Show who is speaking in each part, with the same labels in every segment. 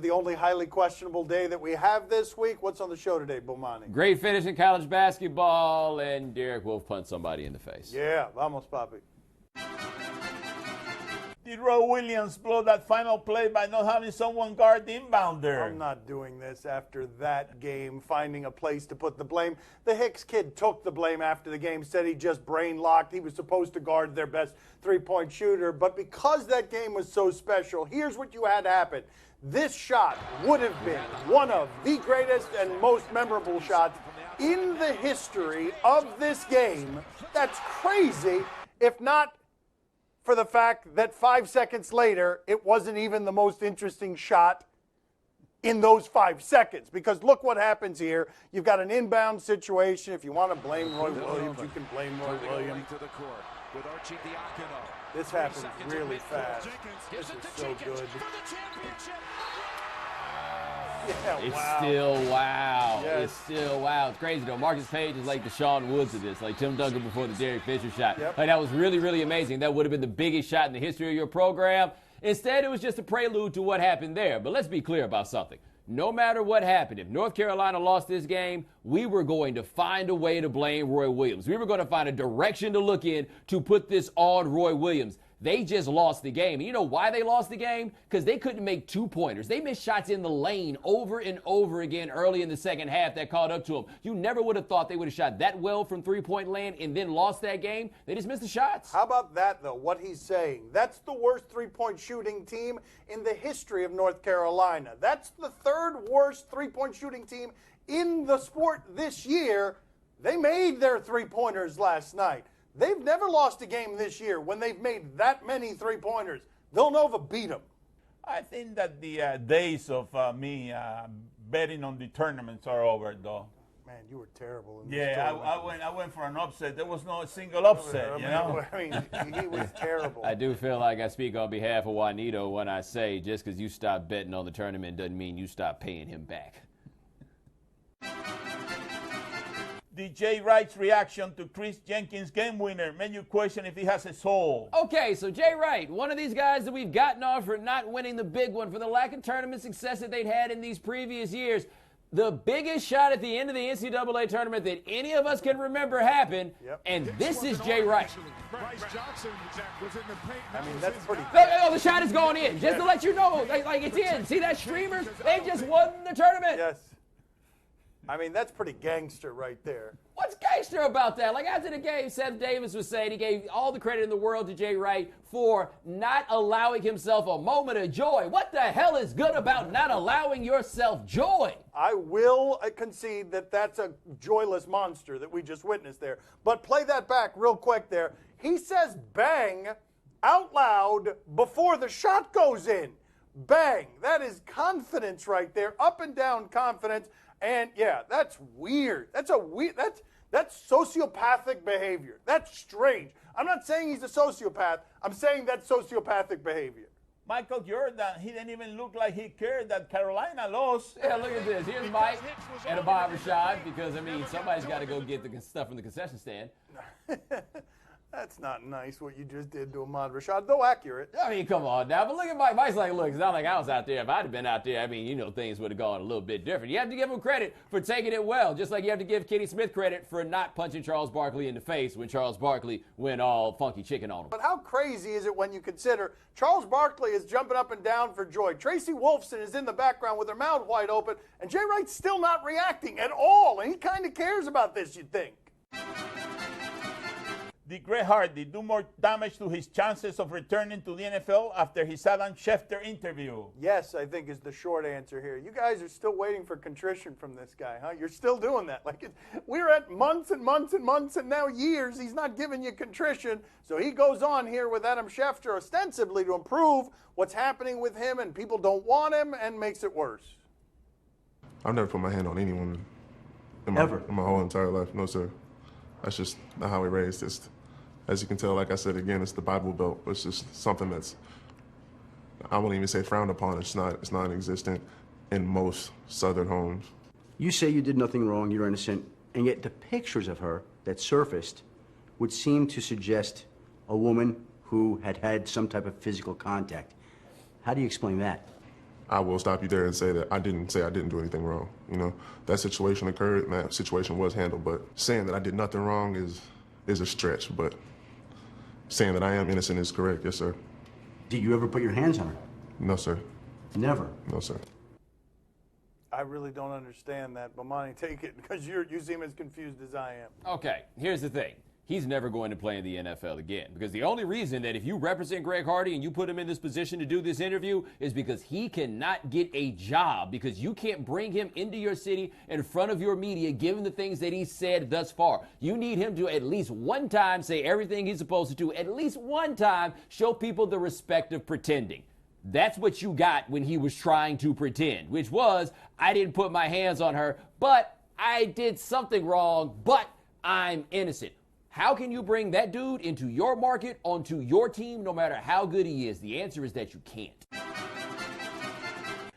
Speaker 1: the only highly questionable day that we have this week. What's on the show today, Bomani?
Speaker 2: Great finish in college basketball, and Derek Wolfe punched somebody in the face.
Speaker 1: Yeah, vamos, papi.
Speaker 3: Did Roy Williams blow that final play by not having someone guard the inbounder?
Speaker 1: I'm not doing this after that game, finding a place to put the blame. The Hicks kid took the blame after the game, said he just brain locked. He was supposed to guard their best three-point shooter. But because that game was so special, here's what you had to happen. This shot would have been one of the greatest and most memorable shots in the history of this game. That's crazy, if not for the fact that 5 seconds later, it wasn't even the most interesting shot in those 5 seconds. Because look what happens here. You've got an inbound situation. If you want to blame Roy Williams, you can blame Roy Williams. This happens really fast. This is so good. Yeah,
Speaker 2: It's still wow.
Speaker 1: Yes.
Speaker 2: It's still wow. It's crazy, though. Marcus Page is like the Sean Woods of this, like Tim Duncan before the Derek Fisher shot.
Speaker 1: Yep.
Speaker 2: Like, that was really, really amazing. That would have been the biggest shot in the history of your program. Instead, it was just a prelude to what happened there. But let's be clear about something. No matter what happened, if North Carolina lost this game, we were going to find a way to blame Roy Williams. We were going to find a direction to look in to put this on Roy Williams. They just lost the game. And you know why they lost the game? Because they couldn't make two-pointers. They missed shots in the lane over and over again early in the second half that caught up to them. You never would have thought they would have shot that well from three-point land and then lost that game. They just missed the shots.
Speaker 1: How about that, though, what he's saying? That's the worst three-point shooting team in the history of North Carolina. That's the third worst three-point shooting team in the sport this year. They made their three-pointers last night. They've never lost a game this year when they've made that many three-pointers. Villanova beat them.
Speaker 3: I think that the days of me betting on the tournaments are over, though.
Speaker 1: Man, you were terrible in this
Speaker 3: Yeah,
Speaker 1: tournament.
Speaker 3: I went for an upset. There was no single upset, you know?
Speaker 1: I mean, he was terrible.
Speaker 2: I do feel like I speak on behalf of Juanito when I say just because you stop betting on the tournament doesn't mean you stop paying him back.
Speaker 3: DJ Wright's reaction to Kris Jenkins' game winner made you question if he has a soul.
Speaker 2: Okay, so Jay Wright, one of these guys that we've gotten off for not winning the big one, for the lack of tournament success that they'd had in these previous years. The biggest shot at the end of the NCAA tournament that any of us can remember happened, and this is Jay Wright.
Speaker 1: I mean, that's pretty
Speaker 2: Oh, the shot is going in. Just to let you know, like it's in. See that streamer? They just won the tournament.
Speaker 1: Yes. I mean, that's pretty gangster right there.
Speaker 2: What's gangster about that? Like, after the game, Seth Davis was saying he gave all the credit in the world to Jay Wright for not allowing himself a moment of joy. What the hell is good about not allowing yourself joy?
Speaker 1: I will concede that that's a joyless monster that we just witnessed there. But play that back real quick there. He says bang out loud before the shot goes in. Bang. That is confidence right there. Up and down confidence. And yeah, that's weird. That's sociopathic behavior. That's strange. I'm not saying he's a sociopath. I'm saying that's sociopathic behavior.
Speaker 3: Michael Jordan, he didn't even look like he cared that Carolina lost.
Speaker 2: Yeah, look at this. Here's Mike and a barbershop because, I mean, somebody's got to go get the stuff from the concession stand.
Speaker 1: That's not nice what you just did to Ahmad Rashad, though accurate.
Speaker 2: I mean, come on now. But look at Mike. Mike's like, look, it's not like I was out there. If I'd have been out there, I mean, you know, things would have gone a little bit different. You have to give him credit for taking it well, just like you have to give Kenny Smith credit for not punching Charles Barkley in the face when Charles Barkley went all funky chicken on him.
Speaker 1: But how crazy is it when you consider Charles Barkley is jumping up and down for joy. Tracy Wolfson is in the background with her mouth wide open, and Jay Wright's still not reacting at all. And he kind of cares about this, you'd think.
Speaker 3: Did Greg Hardy do more damage to his chances of returning to the NFL after his Adam Schefter interview?
Speaker 1: Yes, I think is the short answer here. You guys are still waiting for contrition from this guy, huh? You're still doing that. Like we're at months and months and months and now years. He's not giving you contrition. So he goes on here with Adam Schefter ostensibly to improve what's happening with him, and people don't want him and makes it worse.
Speaker 4: I've never put my hand on anyone in my whole entire life. No, sir. That's just not how we raised. It's, as you can tell, like I said again, it's the Bible Belt. It's just something that's, I won't even say frowned upon. It's non-existent in most Southern homes.
Speaker 5: You say you did nothing wrong, you're innocent, and yet the pictures of her that surfaced would seem to suggest a woman who had had some type of physical contact. How do you explain that?
Speaker 4: I will stop you there and say that I didn't do anything wrong. You know, that situation occurred and that situation was handled, but saying that I did nothing wrong is a stretch, but saying that I am innocent is correct, yes, sir.
Speaker 5: Did you ever put your hands on her?
Speaker 4: No, sir.
Speaker 5: Never.
Speaker 4: No, sir.
Speaker 1: I really don't understand that, but Monty, take it, because you seem as confused as I am.
Speaker 2: Okay, here's the thing. He's never going to play in the NFL again, because the only reason that if you represent Greg Hardy and you put him in this position to do this interview is because he cannot get a job, because you can't bring him into your city in front of your media given the things that he said thus far. You need him to at least one time say everything he's supposed to do, at least one time show people the respect of pretending. That's what you got when he was trying to pretend, which was, I didn't put my hands on her, but I did something wrong, but I'm innocent. How can you bring that dude into your market, onto your team, no matter how good he is? The answer is that you can't.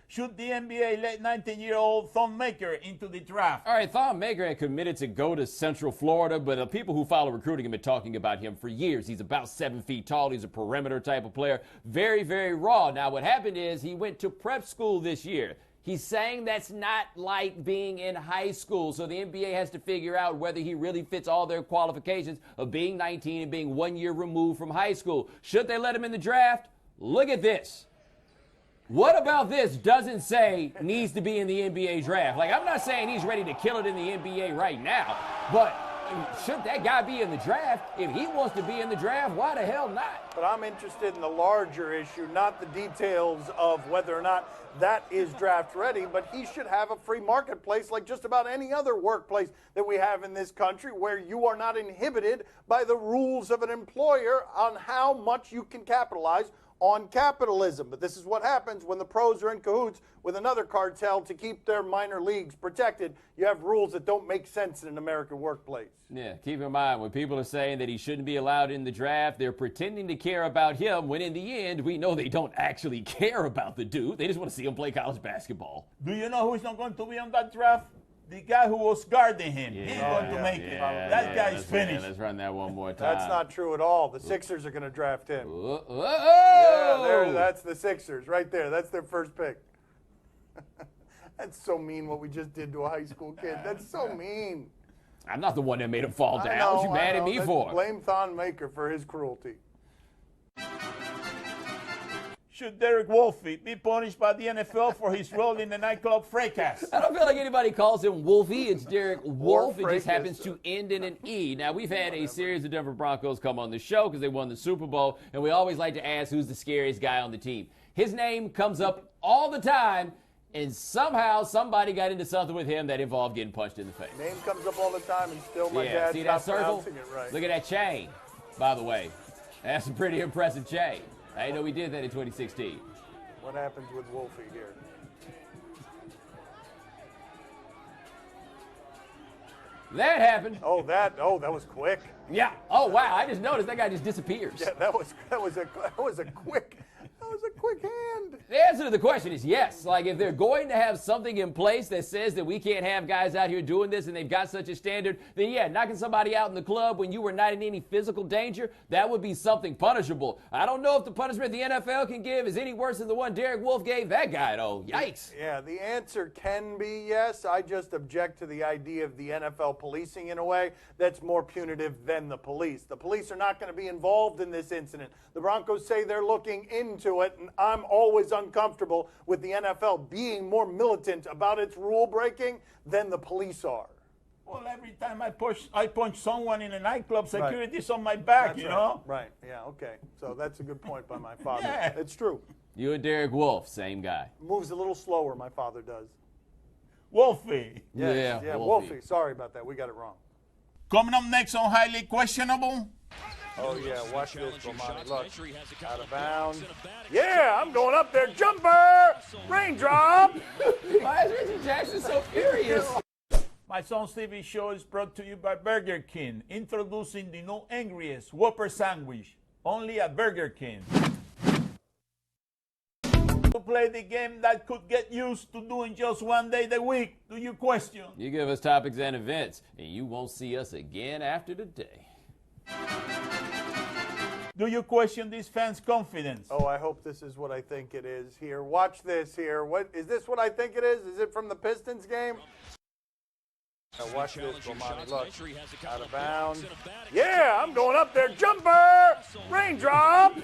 Speaker 3: Should the NBA let 19-year-old thawmaker into the draft?
Speaker 2: All right, thawmaker had committed to go to Central Florida, but the people who follow recruiting have been talking about him for years. He's about 7 feet tall. He's a perimeter type of player. Very, very raw. Now, what happened is he went to prep school this year. He's saying that's not like being in high school, so the NBA has to figure out whether he really fits all their qualifications of being 19 and being 1 year removed from high school. Should they let him in the draft? Look at this. What about this doesn't say needs to be in the NBA draft? Like, I'm not saying he's ready to kill it in the NBA right now, but should that guy be in the draft? If he wants to be in the draft, why the hell not?
Speaker 1: But I'm interested in the larger issue, not the details of whether or not that is draft ready, but he should have a free marketplace like just about any other workplace that we have in this country, where you are not inhibited by the rules of an employer on how much you can capitalize on capitalism. But this is what happens when the pros are in cahoots with another cartel to keep their minor leagues protected. You have rules that don't make sense in an American workplace.
Speaker 2: Yeah, keep in mind, when people are saying that he shouldn't be allowed in the draft, they're pretending to care about him, when in the end, we know they don't actually care about the dude. They just want to see him play college basketball.
Speaker 3: Do you know who's not going to be on that draft? The guy who was guarding him. He's going to make it. That guy's finished.
Speaker 2: Let's run that one more time.
Speaker 1: That's not true at all. The Sixers are going to draft him.
Speaker 2: Yeah,
Speaker 1: that's the Sixers right there. That's their first pick. That's so mean what we just did to a high school kid. That's so mean.
Speaker 2: I'm not the one that made him fall down. What you mad at me for?
Speaker 1: Blame thawmaker for his cruelty.
Speaker 3: Should Derek Wolfe be punished by the NFL for his role in the nightclub fracas?
Speaker 2: I don't feel like anybody calls him Wolfie. It's Derek Wolfe. It just happens to end in an E. Now, we've had a series of Denver Broncos come on the show because they won the Super Bowl, and we always like to ask who's the scariest guy on the team. His name comes up all the time, and somehow somebody got into something with him that involved getting punched in the face.
Speaker 1: Name comes up all the time, and still my dad
Speaker 2: see that
Speaker 1: stopped
Speaker 2: circle?
Speaker 1: pronouncing it right.
Speaker 2: Look at that chain, by the way. That's a pretty impressive chain. I didn't know we did that in 2016.
Speaker 1: What happens with Wolfe here?
Speaker 2: That happened.
Speaker 1: Oh, that was quick.
Speaker 2: Yeah. Oh, wow. I just noticed that guy just disappears.
Speaker 1: Yeah, that was a quick hand.
Speaker 2: The answer to the question is yes. Like, if they're going to have something in place that says that we can't have guys out here doing this and they've got such a standard, then yeah, knocking somebody out in the club when you were not in any physical danger, that would be something punishable. I don't know if the punishment the NFL can give is any worse than the one Derek Wolfe gave that guy, though. Yikes.
Speaker 1: Yeah, the answer can be yes. I just object to the idea of the NFL policing in a way that's more punitive than the police. The police are not going to be involved in this incident. The Broncos say they're looking into it, and I'm always uncomfortable with the NFL being more militant about its rule breaking than the police are.
Speaker 3: Well, every time I punch someone in a nightclub, security's on my back,
Speaker 1: That's
Speaker 3: you
Speaker 1: right.
Speaker 3: know?
Speaker 1: Right, yeah, okay. So that's a good point by my father.
Speaker 3: Yeah.
Speaker 1: It's true.
Speaker 2: You and Derek Wolfe, same guy.
Speaker 1: Moves a little slower, my father does.
Speaker 3: Wolfe.
Speaker 1: Yes, yeah, Wolfie. Sorry about that. We got it wrong.
Speaker 3: Coming up next on Highly Questionable.
Speaker 1: Oh, yeah, watch this, Bomani. Look, out of bounds. Yeah, I'm going up there. Jumper! Raindrop!
Speaker 2: Why is Reggie Jackson so furious?
Speaker 3: My Son's TV show is brought to you by Burger King, introducing the no angriest Whopper sandwich, only at Burger King. To play the game that could get used to doing just one day a week, do you question?
Speaker 2: You give us topics and events, and you won't see us again after today.
Speaker 3: Do you question these fans' confidence?
Speaker 1: Oh, I hope this is what I think it is here. Watch this here. What is this? What I think it is? Is it from the Pistons game? Now watch this, Bomani. Look, out of bounds. Yeah, I'm going up there. Jumper! Raindrop!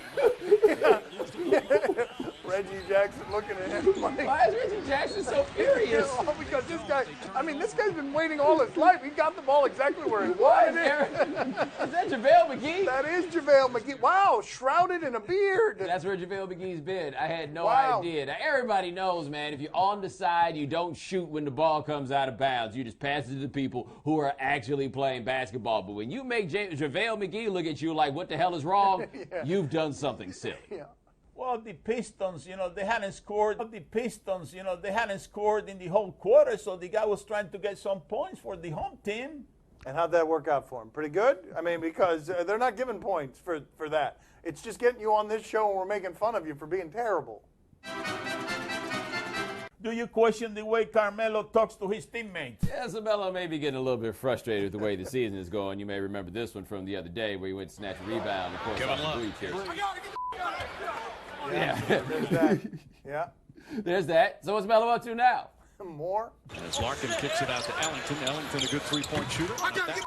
Speaker 1: Reggie Jackson looking at him like...
Speaker 2: Why is Reggie Jackson so furious?
Speaker 1: Oh, because this guy, this guy's been waiting all his life. He got the ball exactly where he wanted it.
Speaker 2: Is that JaVale McGee?
Speaker 1: That is JaVale McGee. Wow, shrouded in a beard.
Speaker 2: That's where JaVale McGee's been. I had no
Speaker 1: Wow.
Speaker 2: idea. Now, everybody knows, man, if you're on the side, you don't shoot when the ball comes out of bounds. You just pass it to the people who are actually playing basketball. But when you make JaVale McGee look at you like, what the hell is wrong?
Speaker 1: Yeah.
Speaker 2: You've done something silly.
Speaker 1: Yeah.
Speaker 3: Well, the Pistons, they hadn't scored. They hadn't scored in the whole quarter, so the guy was trying to get some points for the home team.
Speaker 1: And how'd that work out for him? Pretty good? I mean, because they're not giving points for that. It's just getting you on this show and we're making fun of you for being terrible.
Speaker 3: Do you question the way Carmelo talks to his teammates?
Speaker 2: Yeah, Isabella may be getting a little bit frustrated with the way the season is going. You may remember this one from the other day where he went to snatch a rebound, of course, off the bleach here.
Speaker 1: Yeah. There's that. Yeah.
Speaker 2: There's that. So what's Melo up to now?
Speaker 1: More.
Speaker 6: As Larkin kicks it out to Ellington. Ellington, a good three-point shooter. Anthony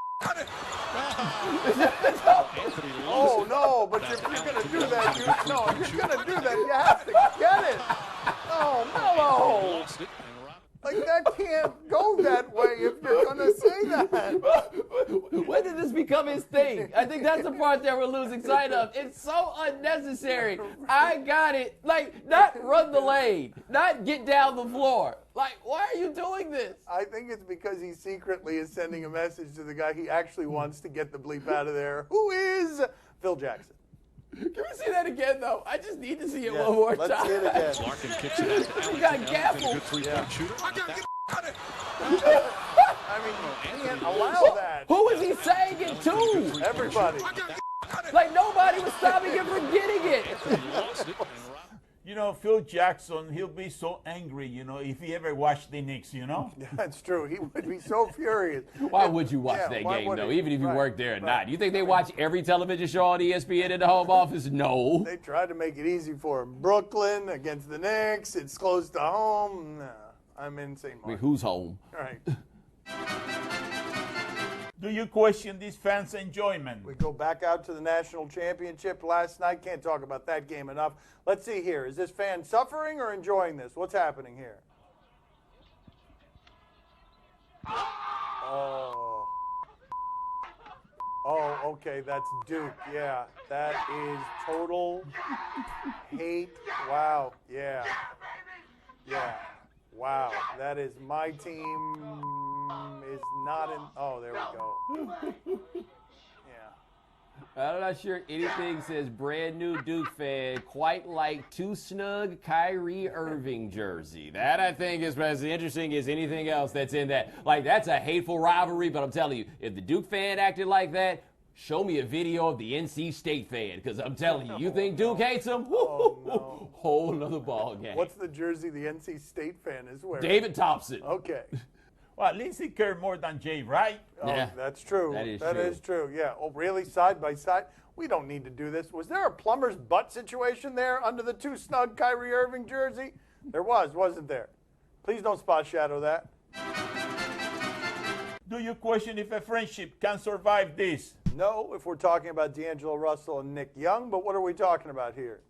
Speaker 1: Oh, no, but if you're going to do that, if you're going to do that, you have to get it. Oh, Melo.
Speaker 6: lost it.
Speaker 1: Like, that can't go that way if you're going to say that.
Speaker 2: When did this become his thing? I think that's the part that we're losing sight of. It's so unnecessary. I got it. Like, not run the lane, not get down the floor. Like, why are you doing this?
Speaker 1: I think it's because he secretly is sending a message to the guy he actually wants to get the bleep out of there, who is Phil Jackson.
Speaker 2: Can we see that again, though? I just need to see it
Speaker 1: Yes,
Speaker 2: one more
Speaker 1: let's
Speaker 2: time.
Speaker 1: see it again.
Speaker 6: Larkin kicks it out to Ellington.
Speaker 2: He got
Speaker 6: Ellington, a
Speaker 2: gaffled.
Speaker 6: good three-point shooter.
Speaker 1: I mean, you can't allow that.
Speaker 2: Who is he saying it to?
Speaker 1: Everybody.
Speaker 2: Like, nobody was stopping him from getting it.
Speaker 6: Lost it.
Speaker 3: Phil Jackson, he'll be so angry, if he ever watched the Knicks,
Speaker 1: That's true. He would be so furious.
Speaker 2: Why would you watch
Speaker 1: Yeah,
Speaker 2: that
Speaker 1: why
Speaker 2: game,
Speaker 1: would
Speaker 2: though,
Speaker 1: he?
Speaker 2: even if you
Speaker 1: Right,
Speaker 2: work there or
Speaker 1: right.
Speaker 2: not? You think they watch every television show on ESPN in the home office? No.
Speaker 1: They tried to make it easy for him. Brooklyn against the Knicks. It's close to home. Nah, I'm in St.
Speaker 2: I mean,
Speaker 1: Martin.
Speaker 2: who's home?
Speaker 1: Right.
Speaker 3: Do you question these fans' enjoyment?
Speaker 1: We go back out to the national championship last night. Can't talk about that game enough. Let's see here. Is this fan suffering or enjoying this? What's happening here? Oh. Oh, okay. That's Duke. Yeah. That is total hate. Wow. Yeah. Yeah. Wow. That is my team is not in. Oh, there we go. Yeah.
Speaker 2: I'm not sure anything says brand new Duke fan quite like too snug Kyrie Irving jersey. That I think is as interesting as anything else that's in that. Like, that's a hateful rivalry, but I'm telling you, if the Duke fan acted like that, show me a video of the NC State fan, because I'm telling you, you think Duke hates him?
Speaker 1: Oh, no.
Speaker 2: Whole nother ball game.
Speaker 1: What's the jersey the NC State fan is wearing?
Speaker 2: David Thompson.
Speaker 1: Okay.
Speaker 3: Well, at least he cared more than Jay Wright.
Speaker 1: Oh,
Speaker 2: Yeah.
Speaker 1: that's true.
Speaker 2: That is true.
Speaker 1: true. Yeah. Oh, really? Side by side? We don't need to do this. Was there a plumber's butt situation there under the too snug Kyrie Irving jersey? There was, wasn't there? Please don't spot shadow that.
Speaker 3: Do you question if a friendship can survive this?
Speaker 1: No, if we're talking about D'Angelo Russell and Nick Young, but what are we talking about here?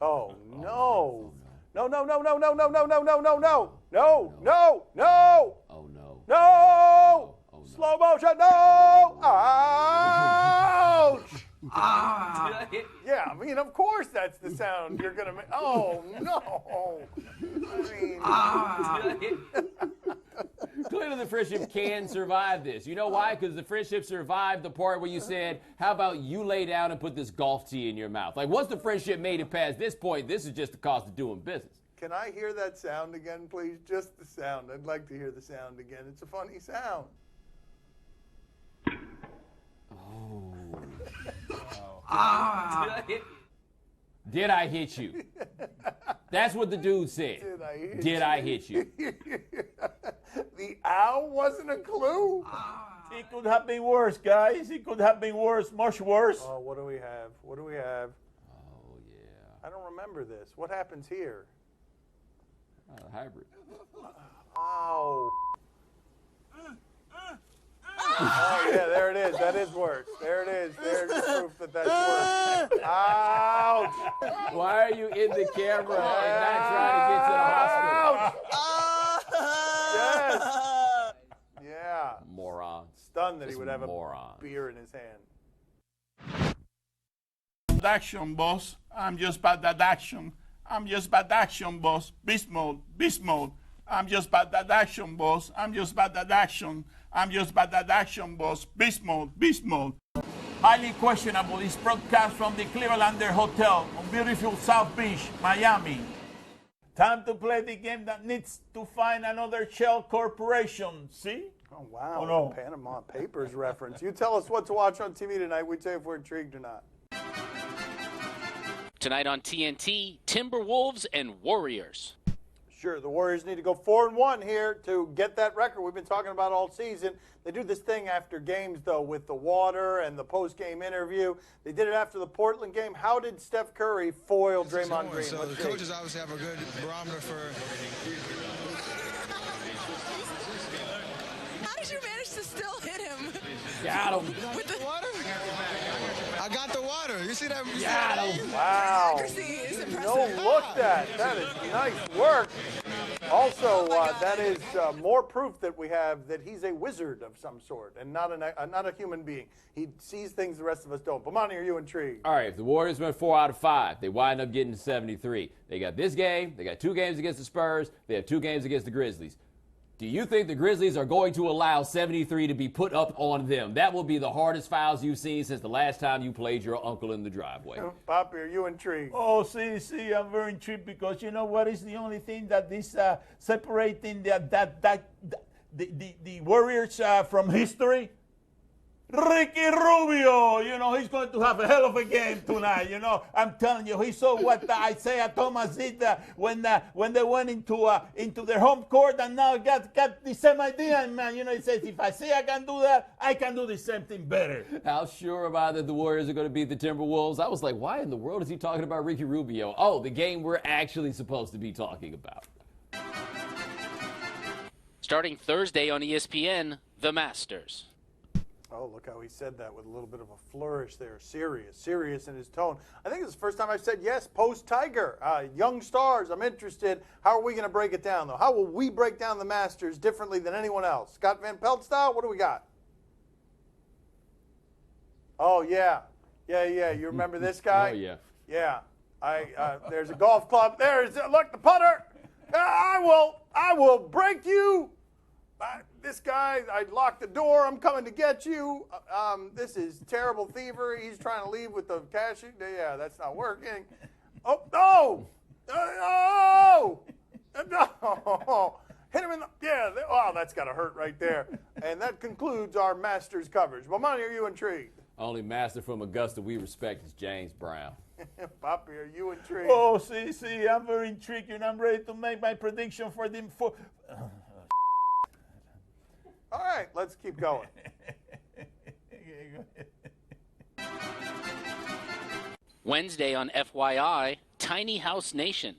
Speaker 1: Oh, no. No, no, no, no, no, no, no, no, no, no, no. No, no, no.
Speaker 2: Oh, no.
Speaker 1: No!
Speaker 2: Oh, no.
Speaker 1: Slow motion, no! Ouch! Yeah, I mean, of course that's the sound you're going to make. Oh, no! I mean,
Speaker 2: Clearly the friendship can survive this. You know why? Because the friendship survived the part where you said, how about you lay down and put this golf tee in your mouth? Like, once the friendship made it past this point, this is just the cost of doing business.
Speaker 1: can I hear that sound again, please? Just the sound. I'd like to hear the sound again. It's a funny sound.
Speaker 2: Did I hit you? That's what the dude said.
Speaker 1: Did I hit
Speaker 2: you?
Speaker 1: The ow wasn't a clue?
Speaker 3: It could have been worse, guys. It could have been worse, much worse.
Speaker 1: Oh, what do we have? What do we have?
Speaker 2: Oh, yeah.
Speaker 1: I don't remember this. What happens here?
Speaker 2: Hybrid.
Speaker 1: Ow. Oh, yeah, there it is. That is worse. There it is. There's proof that that's worse. Ouch.
Speaker 2: Why are you in the camera and not trying to get to the hospital?
Speaker 1: Yes. Yeah.
Speaker 2: Moron.
Speaker 1: Stunned that he
Speaker 2: Just
Speaker 1: would have a
Speaker 2: moron.
Speaker 1: beer in his hand.
Speaker 3: Action, boss. I'm just bad at action. I'm just bad action, boss. Beast mode, beast mode. I'm just bad at action, boss. I'm just bad at action. I'm just bad at action, boss. Beast mode, beast mode. Highly questionable. This broadcast from the Clevelander Hotel on beautiful South Beach, Miami. Time to play the game that needs to find another shell corporation. See?
Speaker 1: Oh, wow.
Speaker 3: Oh, no.
Speaker 1: Panama Papers reference. You tell us what to watch on TV tonight. We tell you if we're intrigued or not.
Speaker 7: Tonight on TNT, Timberwolves and Warriors.
Speaker 1: Sure, the Warriors need to go 4-1 here to get that record we've been talking about all season. They do this thing after games, though, with the water and the post-game interview. They did it after the Portland game. How did Steph Curry foil Draymond Green?
Speaker 8: So the coaches obviously have a good barometer for.
Speaker 9: How did you manage to still hit him?
Speaker 2: Got him.
Speaker 9: With the
Speaker 8: Water? I got the water. You see that?
Speaker 2: Got him.
Speaker 1: Wow.
Speaker 9: accuracy is impressive.
Speaker 1: No, look that. That is nice work. Also, that is more proof that we have that he's a wizard of some sort and not a human being. He sees things the rest of us don't. Bomani, are you intrigued?
Speaker 2: All right, if the Warriors win 4 out of 5, they wind up getting 73. They got this game. They got 2 games against the Spurs. They have 2 games against the Grizzlies. Do you think the Grizzlies are going to allow 73 to be put up on them? That will be the hardest fouls you've seen since the last time you played your uncle in the driveway.
Speaker 1: Poppy, are you intrigued?
Speaker 3: Oh, see, I'm very intrigued because you know what is the only thing that is separating the Warriors from history? Ricky Rubio, you know, he's going to have a hell of a game tonight, you know. I'm telling you, he saw what Isaiah Thomas did when they went into their home court and now got the same idea, man. You know, he says, if I say I can do that, I can do the same thing better.
Speaker 2: How sure am I that the Warriors are going to beat the Timberwolves? I was like, why in the world is he talking about Ricky Rubio? Oh, the game we're actually supposed to be talking about.
Speaker 7: Starting Thursday on ESPN, The Masters.
Speaker 1: Oh, look how he said that with a little bit of a flourish there. Serious in his tone. I think it's the first time I've said yes, post-Tiger. Young stars, I'm interested. How are we going to break it down, though? How will we break down the Masters differently than anyone else? Scott Van Pelt style? What do we got? Oh, yeah. Yeah. You remember this guy?
Speaker 2: Oh, yeah.
Speaker 1: Yeah. There's a golf club. Look, the putter. I will break you. This guy, I locked the door. I'm coming to get you. This is terrible thievery. He's trying to leave with the cash. Yeah, that's not working. Oh, no. No. Hit him in the, oh, that's got to hurt right there. And that concludes our Masters coverage. Bomani, are you intrigued?
Speaker 2: Only master from Augusta we respect is James Brown.
Speaker 1: Poppy, are you intrigued?
Speaker 3: Oh, see, I'm very intrigued and I'm ready to make my prediction for them.
Speaker 1: All right, let's keep going.
Speaker 7: Wednesday on FYI, Tiny House Nation.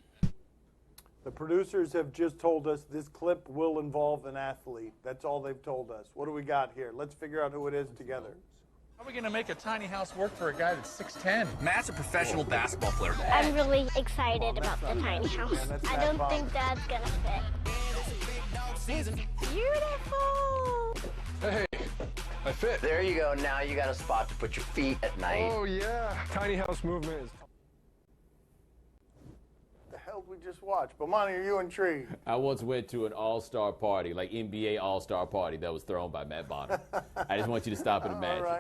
Speaker 1: The producers have just told us this clip will involve an athlete. That's all they've told us. What do we got here? Let's figure out who it is together.
Speaker 10: How are we going to make a tiny house work for a guy that's 6'10"?
Speaker 11: Matt's a professional basketball player.
Speaker 12: I'm really excited about the tiny house. I don't think Dad's going to fit. Beautiful!
Speaker 10: Hey, I fit.
Speaker 11: There you go. Now you got a spot to put your feet at night.
Speaker 10: Oh, yeah. Tiny house movement is...
Speaker 1: The hell did we just watch? Bomani, are you intrigued?
Speaker 2: I once went to an all-star party, like NBA all-star party that was thrown by Matt Bonner. I just want you to stop and imagine.
Speaker 1: All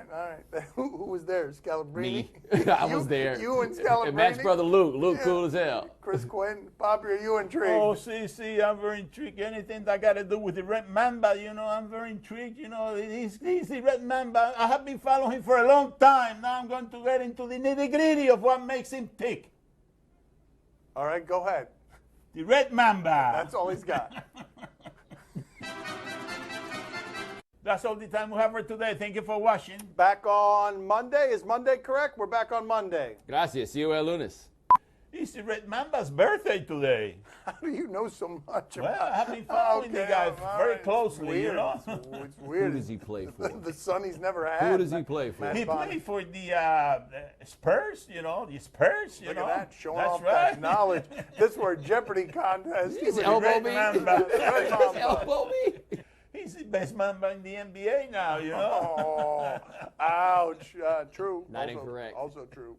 Speaker 1: right. Who was there? Scalabrine?
Speaker 2: Me. I was there.
Speaker 1: You and Scalabrine?
Speaker 2: And Matt's brother Luke. Luke, cool as hell.
Speaker 1: Chris Quinn. Bobby, are you intrigued?
Speaker 3: Oh, see, I'm very intrigued. Anything that got to do with the Red Mamba, you know, I'm very intrigued. You know, he's the Red Mamba. I have been following him for a long time. Now I'm going to get into the nitty-gritty of what makes him tick.
Speaker 1: All right, go ahead.
Speaker 3: The Red Mamba.
Speaker 1: That's all he's got.
Speaker 3: That's all the time we have for today. Thank you for watching.
Speaker 1: Back on Monday. Is Monday correct? We're back on Monday.
Speaker 2: Gracias. See you el lunes.
Speaker 3: It's the Red Mamba's birthday today.
Speaker 1: How do you know so much
Speaker 3: Well,
Speaker 1: about
Speaker 3: I've been following the guy very closely,
Speaker 1: weird.
Speaker 3: you know.
Speaker 1: It's weird.
Speaker 2: Who does he play for?
Speaker 1: The son he's never had.
Speaker 2: Who does he play for?
Speaker 3: He played for the Spurs, you know, the Spurs, you
Speaker 1: Look
Speaker 3: know.
Speaker 1: at that, showing
Speaker 3: That's
Speaker 1: off
Speaker 3: right.
Speaker 1: that knowledge. This were a Jeopardy contest.
Speaker 2: He's
Speaker 1: He was
Speaker 2: elbow
Speaker 1: Red
Speaker 2: me.
Speaker 1: Mamba. Red Mamba.
Speaker 2: Elbow me.
Speaker 3: He's the best Mamba in the NBA now, you know.
Speaker 1: Oh, ouch. True.
Speaker 2: Not
Speaker 1: Also-
Speaker 2: incorrect.
Speaker 1: Also true.